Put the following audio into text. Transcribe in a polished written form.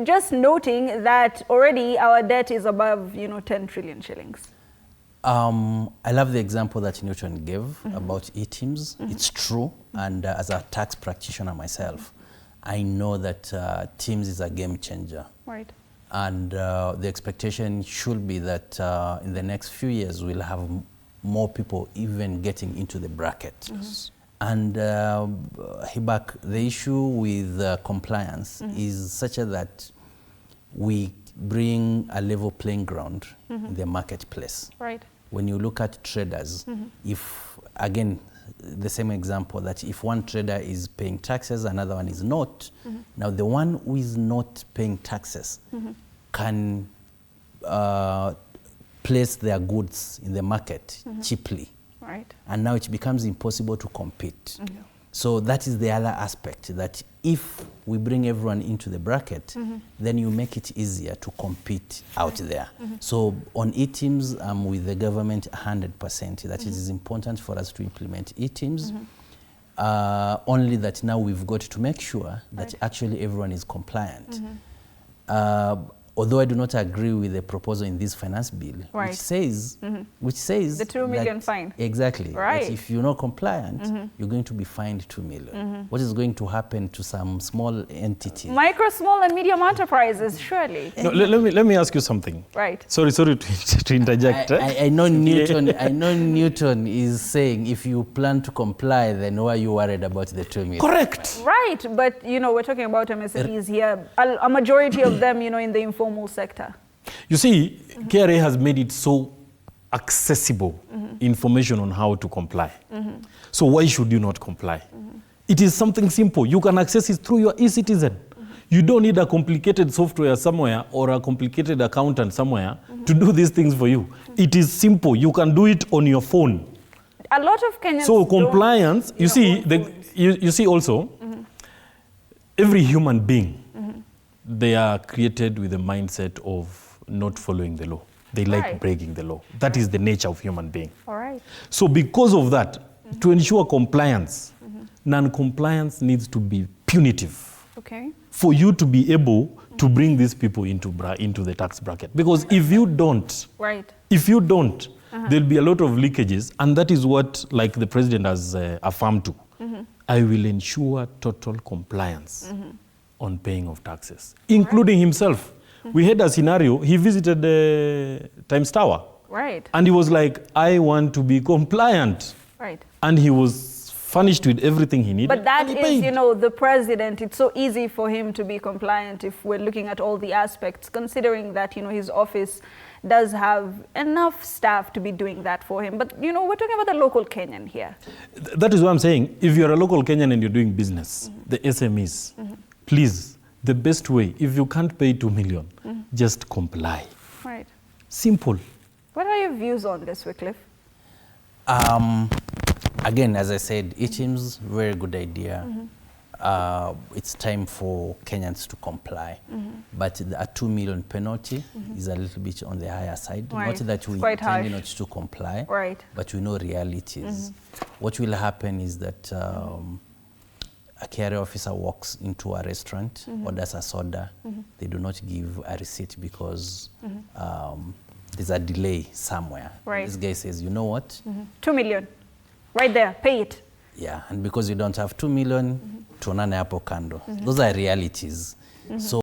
Just noting that already our debt is above, 10 trillion shillings. I love the example that Newton gave about e-teams. It's true, and as a tax practitioner myself, I know that Teams is a game changer. Right. And the expectation should be that in the next few years we'll have more people even getting into the bracket. And ICPAK, the issue with compliance is such that we bring a level playing ground in the marketplace. Right. When you look at traders, if, again, the same example that if one trader is paying taxes, another one is not, now the one who is not paying taxes can place their goods in the market cheaply. Right. And now it becomes impossible to compete. So that is the other aspect, that if we bring everyone into the bracket, then you make it easier to compete out there. So on e-teams, I'm with the government 100% that it is important for us to implement e-teams. Only that now we've got to make sure that actually everyone is compliant. Although I do not agree with the proposal in this finance bill, which says the 2 million fine. Exactly. Right. That if you're not compliant, you're going to be fined 2 million. What is going to happen to some small entities? Micro, small, and medium enterprises, surely. No, let me ask you something. Right. Sorry to interject. I know Newton. I know Newton is saying if you plan to comply, then why are you worried about the 2 million? Correct. Right, but we're talking about MSMEs here. A majority of them, in the informal sector. You see, KRA has made it so accessible information on how to comply. So why should you not comply? It is something simple. You can access it through your eCitizen. You don't need a complicated software somewhere or a complicated accountant somewhere to do these things for you. It is simple. You can do it on your phone. A lot of Kenyans. So compliance, you see, you see also, every human being, they are created with a mindset of not following the law. They like breaking the law. That is the nature of human being. All right. So because of that, to ensure compliance, non-compliance needs to be punitive. Okay. For you to be able to bring these people into the tax bracket. Because if you don't, there'll be a lot of leakages, and that is what, like the president has affirmed to. I will ensure total compliance on paying of taxes, including himself. We had a scenario, he visited the Times Tower. Right. And he was like, I want to be compliant. Right. And he was furnished with everything he needed. But that is, the president. It's so easy for him to be compliant if we're looking at all the aspects, considering that, his office does have enough staff to be doing that for him. But, we're talking about the local Kenyan here. That is what I'm saying. If you're a local Kenyan and you're doing business, the SMEs, please, the best way, if you can't pay 2 million, just comply. Right. Simple. What are your views on this, Wycliff? Again, as I said, e-teams, very good idea. It's time for Kenyans to comply. But a 2 million penalty is a little bit on the higher side. Right. Not that we intend not to comply, but we know realities. What will happen is that a KRA officer walks into a restaurant, orders a soda, they do not give a receipt because there's a delay somewhere. Right. This guy says, you know what? 2 million, right there, pay it. Yeah, and because you don't have 2 million, tuonane hapo kando. Those are realities. So